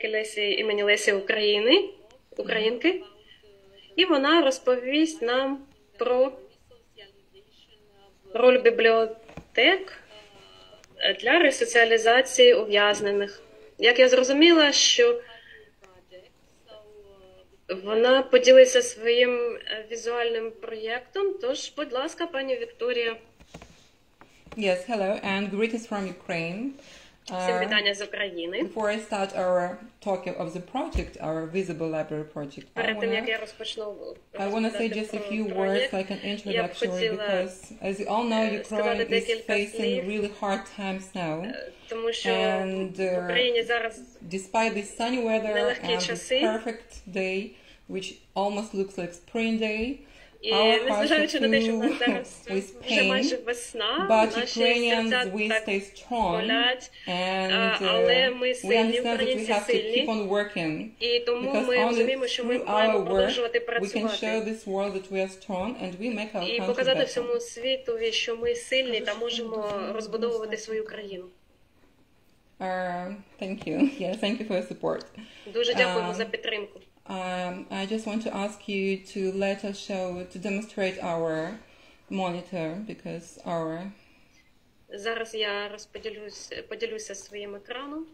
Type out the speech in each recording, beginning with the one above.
Лесі імені Лесі Українки, і вона розповість нам про роль бібліотек для ресоціалізації ув'язнених. Як я зрозуміла, що вона поділиться своїм візуальним проєктом, тож, будь ласка, пані Вікторія. Yes, hello, and greetings from Ukraine. Всім вітання з України. Before I start our talk of the project, our Visible Library project, Перед тим, як я розпочну I want to say just a few words like an introduction, because as you all know, Ukraine is facing really hard times now, and despite this sunny weather and this perfect day, which almost looks like spring day, our hearts are filled with pain, but Ukrainians, we stay strong, and we understand that we have to keep on working, because only through our work we can show this world that we are strong and we make our country показати better. всьому світові, що ми сильні та можемо розбудовувати свою країну. Thank you. Yeah, thank you for your support. Дуже дякуємо за підтримку. I just want to ask you to let us to demonstrate our monitor, because our... Зараз я поділюся своїм екраном.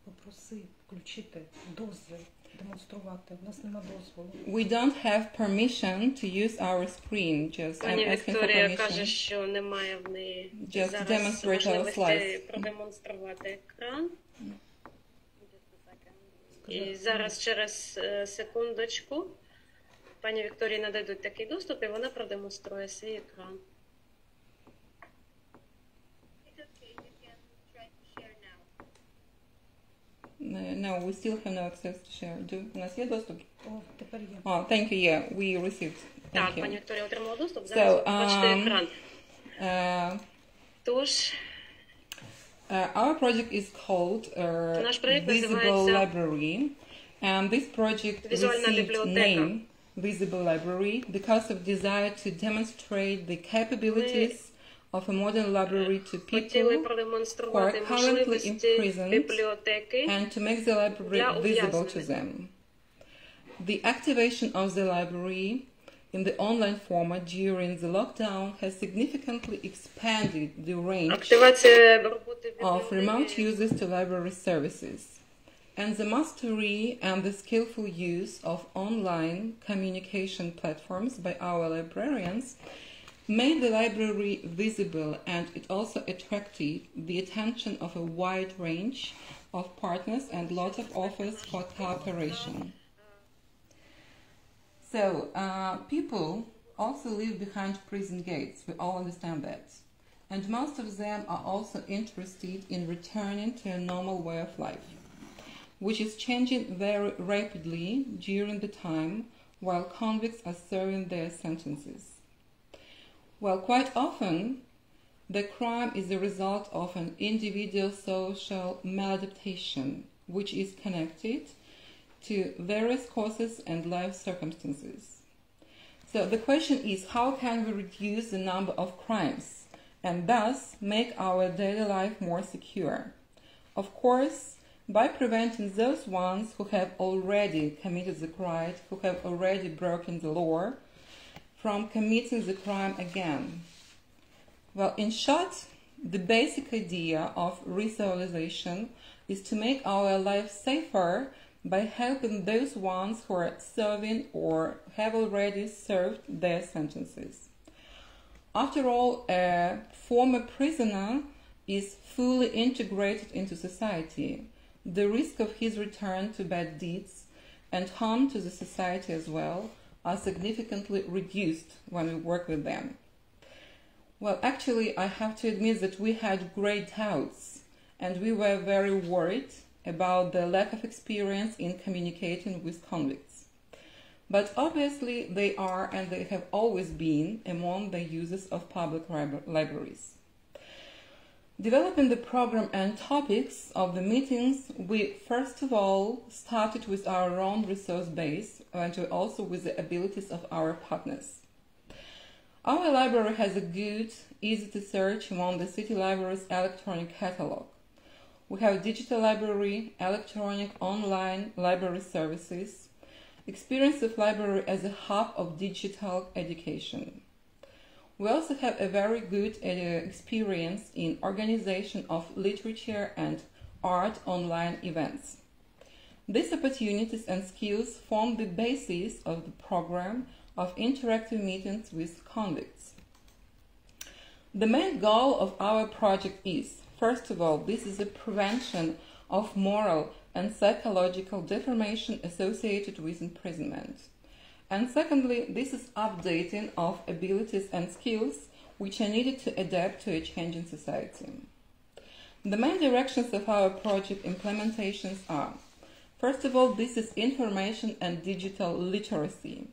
Попроси включити дозвіл, демонструвати. У нас нема дозволу. We don't have permission to use our screen. Just Пані I'm asking for Вікторія permission. каже, що немає в неї Just зараз demonstrate our можливості slides. продемонструвати екран. І зараз через секундочку пані Вікторії нададуть такий доступ, і вона продемонструє свій екран. No, we still have no access to share. У нас є доступ? О, тепер є. Oh, thank you. Yeah, we received. Так, Thank you. пані Вікторія отримала доступ. Зараз ви бачите екран. Тож, Our project is called наш проєкт Visible називається Library, and this project Візуальна received бібліотека. name Visible Library because of desire to demonstrate the capabilities of a modern library to хотіли people продемонструвати who are currently можливості imprisoned бібліотеки and to make the library для visible to ув'язнених. them. The activation of the library in the online format during the lockdown has significantly expanded the range Активація роботи of remote бібліотеки users to library services, and the mastery and the skillful use of online communication platforms by our librarians made the library visible, and it also attracted the attention of a wide range of partners and lots of offers for cooperation. So, people also live behind prison gates, we all understand that. And most of them are also interested in returning to a normal way of life, which is changing very rapidly during the time while convicts are serving their sentences. Well, quite often, the crime is the result of an individual social maladaptation, which is connected to various causes and life circumstances. So the question is, how can we reduce the number of crimes and thus make our daily life more secure? Of course, by preventing those ones who have already committed the crime, who have already broken the law, from committing the crime again. Well, in short, the basic idea of resocialization is to make our life safer by helping those ones who are serving or have already served their sentences. After all, a former prisoner is fully integrated into society. The risk of his return to bad deeds and harm to the society as well are significantly reduced when we work with them. Well, actually, I have to admit that we had great doubts, and we were very worried about the lack of experience in communicating with convicts. But obviously they are, and they have always been, among the users of public libraries. Developing the program and topics of the meetings, we first of all started with our own resource base and also with the abilities of our partners. Our library has a good, easy to search among the city libraries electronic catalog. We have digital library, electronic online library services, experience of library as a hub of digital education. We also have a very good experience in organization of literature and art online events. These opportunities and skills form the basis of the program of interactive meetings with convicts. The main goal of our project is, first of all, this is the prevention of moral and psychological deformation associated with imprisonment. And secondly, this is updating of abilities and skills which are needed to adapt to a changing society. The main directions of our project implementations are, first of all, this is information and digital literacy.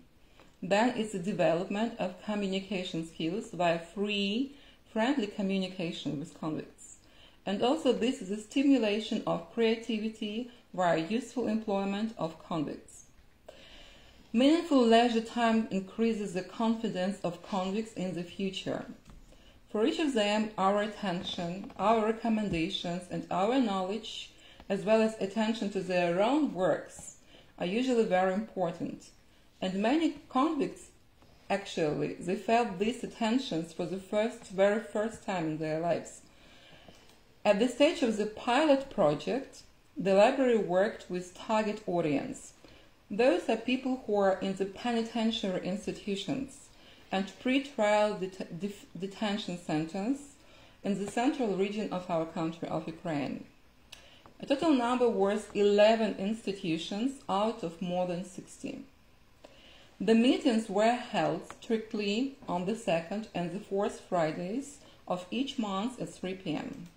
Then it's the development of communication skills via free, friendly communication with convicts. And also this is the stimulation of creativity via useful employment of convicts. Meaningful leisure time increases the confidence of convicts in the future. For each of them, our attention, our recommendations, and our knowledge, as well as attention to their own works, are usually very important. And many convicts, actually, they felt these attentions for the very first time in their lives. At the stage of the pilot project, the library worked with target audience. Those are people who are in the penitentiary institutions and pre-trial detention centers in the central region of our country, of Ukraine. A total number was 11 institutions out of more than 60. The meetings were held strictly on the second and the fourth Fridays of each month at 3 p.m.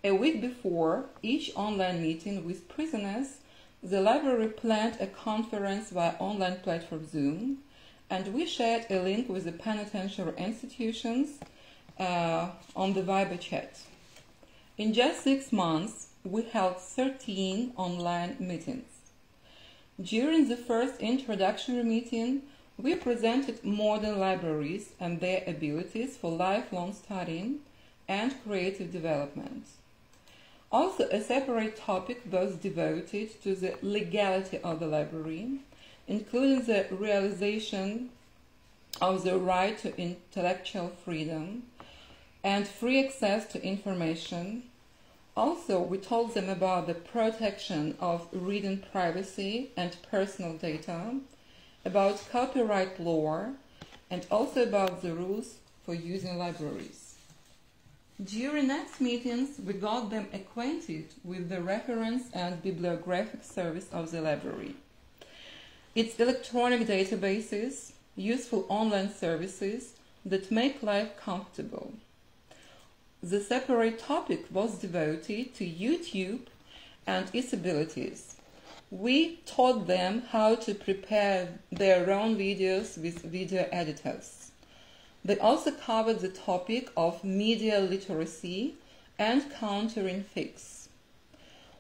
A week before each online meeting with prisoners, the library planned a conference via online platform Zoom, and we shared a link with the penitentiary institutions on the Viber chat. In just 6 months, we held 13 online meetings. During the first introductory meeting, we presented modern libraries and their abilities for lifelong studying and creative development. Also, a separate topic was devoted to the legality of the library, including the realization of the right to intellectual freedom and free access to information. Also, we told them about the protection of reading privacy and personal data, about copyright law, and also about the rules for using libraries. During next meetings, we got them acquainted with the reference and bibliographic service of the library, its electronic databases, useful online services that make life comfortable. The separate topic was devoted to YouTube and its abilities. We taught them how to prepare their own videos with video editors. They also covered the topic of media literacy and countering fakes.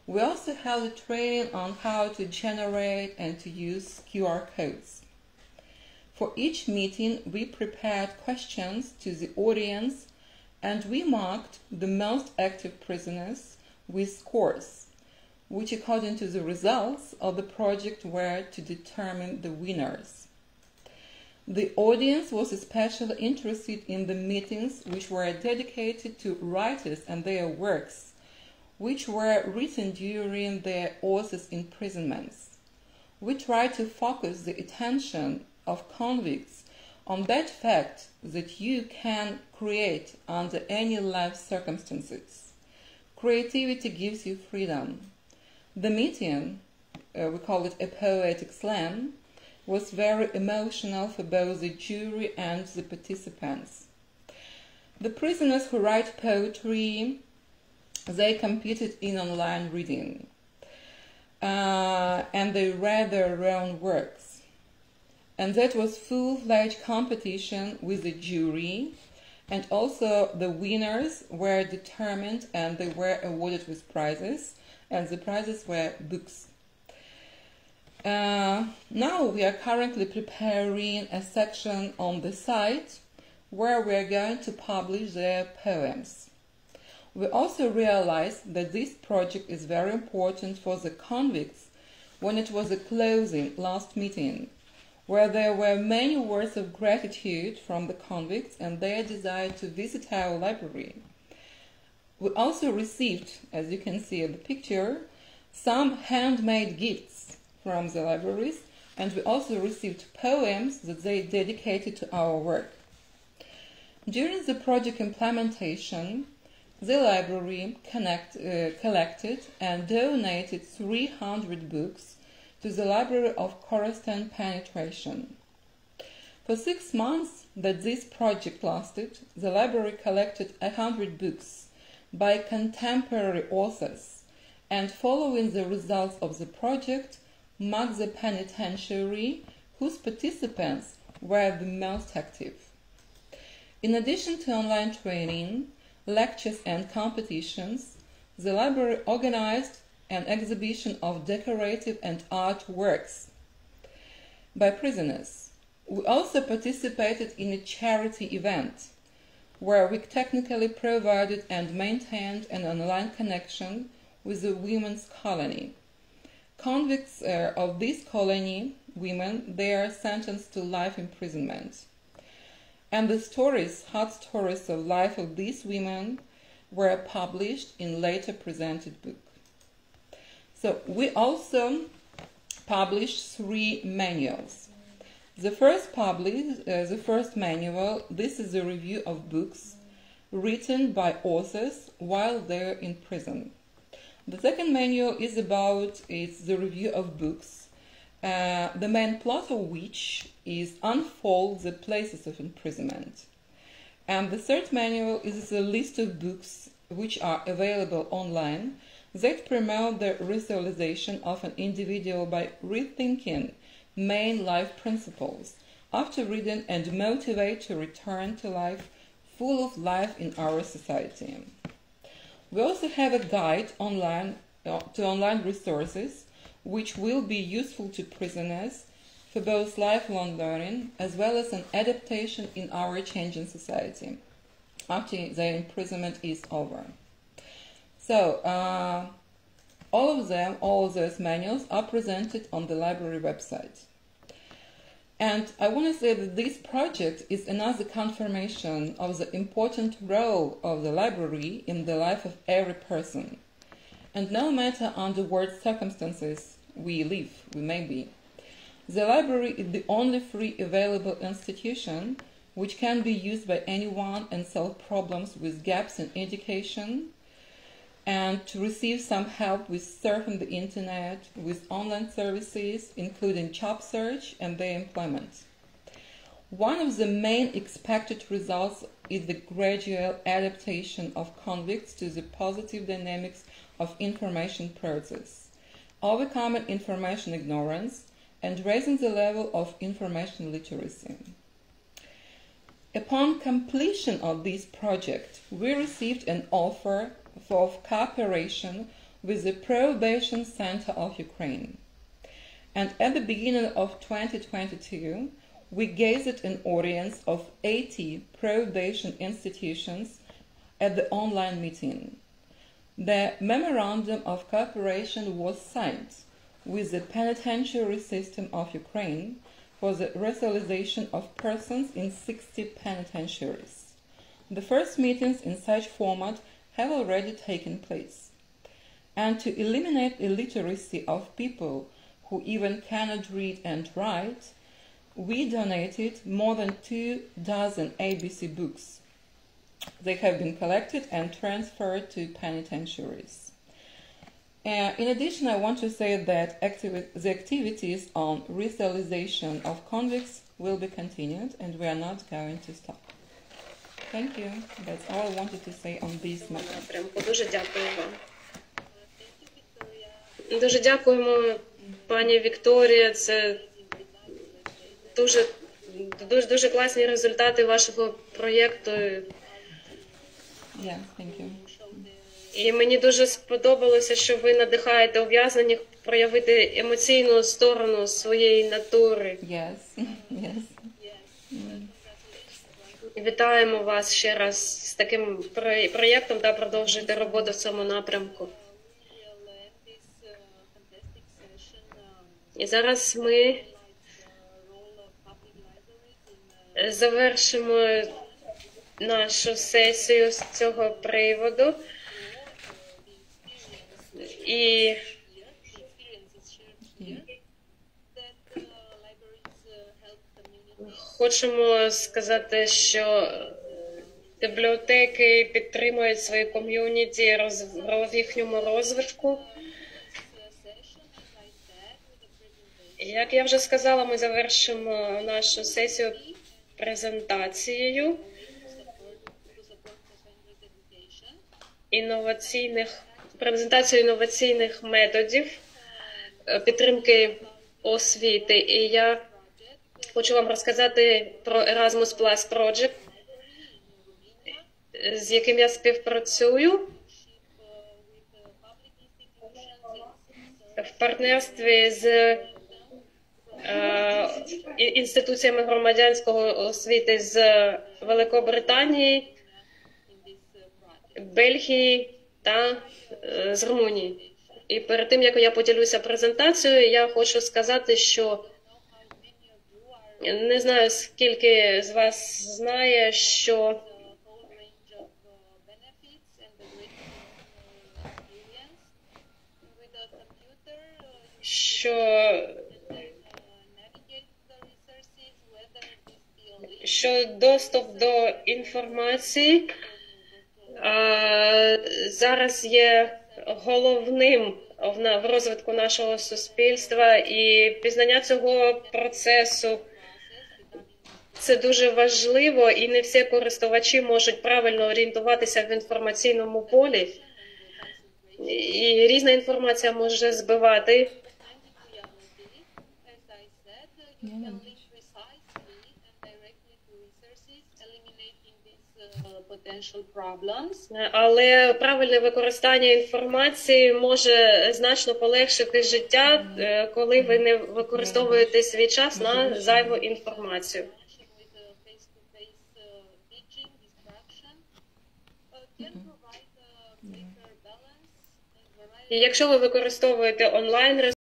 We also held a training on how to generate and to use QR codes. For each meeting, we prepared questions to the audience, and we marked the most active prisoners with scores, which according to the results of the project were to determine the winners. The audience was especially interested in the meetings which were dedicated to writers and their works, which were written during their authors' imprisonments. We tried to focus the attention of convicts on that fact that you can create under any life circumstances. Creativity gives you freedom. The meeting, we call it a poetic slam, was very emotional for both the jury and the participants. The prisoners who write poetry, they competed in online reading, and they read their own works. And that was full-fledged competition with the jury, and also the winners were determined and they were awarded with prizes, and the prizes were books. Now we are currently preparing a section on the site where we are going to publish their poems. We also realized that this project is very important for the convicts when it was a closing last meeting, where there were many words of gratitude from the convicts and their desire to visit our library. We also received, as you can see in the picture, some handmade gifts from the libraries, and we also received poems that they dedicated to our work. During the project implementation, the library collected and donated 300 books to the Library of Khorasan Penetration. For 6 months that this project lasted, the library collected 100 books by contemporary authors, and following the results of the project, marked the penitentiary whose participants were the most active. In addition to online training, lectures and competitions, the library organized an exhibition of decorative and art works by prisoners. We also participated in a charity event where we technically provided and maintained an online connection with the women's colony. Convicts of this colony, women, they are sentenced to life imprisonment. And the hard stories of life of these women were published in later presented book. So we also published 3 manuals. The first manual, this is a review of books written by authors while they're in prison. The second manual is the review of books, the main plot of which is unfold the places of imprisonment. And the third manual is a list of books which are available online that promote the resocialization of an individual by rethinking main life principles after reading and motivate to return to life full of life in our society. We also have a guide to online resources which will be useful to prisoners for both lifelong learning as well as an adaptation in our changing society after their imprisonment is over. So, all those manuals are presented on the library website. And I want to say that this project is another confirmation of the important role of the library in the life of every person. And no matter under what circumstances we may be, the library is the only free available institution which can be used by anyone and solve problems with gaps in education, and to receive some help with surfing the internet, with online services, including job search and their employment. One of the main expected results is the gradual adaptation of convicts to the positive dynamics of information process, overcoming information ignorance, and raising the level of information literacy. Upon completion of this project, we received an offer of cooperation with the Probation Center of Ukraine. And at the beginning of 2022, we gathered an audience of 80 probation institutions at the online meeting. The Memorandum of Cooperation was signed with the Penitentiary System of Ukraine for the resocialization of persons in 60 penitentiaries. The first meetings in such format have already taken place. And to eliminate illiteracy of people who even cannot read and write, we donated more than 24 ABC books. They have been collected and transferred to penitentiaries. In addition, I want to say that the activities on resocialization of convicts will be continued, and we are not going to stop. Thank you. That's all I wanted to say on this matter. Дуже дякую вам. Дуже дякуємо, пані Вікторія. Це дуже класні результати вашого проєкту. Yeah, thank you. І мені дуже сподобалося, що ви надихаєте ув'язнених проявити емоційну сторону своєї натури. Yes, yes. Вітаємо вас ще раз з таким проєктом та продовжуйте роботу в цьому напрямку. І зараз ми завершимо нашу сесію з цього приводу. І хочемо сказати, що бібліотеки підтримують свої ком'юніті в їхньому розвитку. Як я вже сказала, ми завершимо нашу сесію презентацією інноваційних методів підтримки освіти. І я хочу вам розказати про Erasmus Plus Project, з яким я співпрацюю в партнерстві з інституціями громадянської освіти з Великобританії, Бельгії та з Румунії. І перед тим, як я поділюся презентацією, я хочу сказати, що не знаю, скільки з вас знає, що доступ до інформації зараз є головним в розвитку нашого суспільства, і пізнання цього процесу – це дуже важливо, і не всі користувачі можуть правильно орієнтуватися в інформаційному полі, і різна інформація може збивати. Але правильне використання інформації може значно полегшити життя, коли ви не використовуєте свій час на зайву інформацію. І якщо ви використовуєте онлайн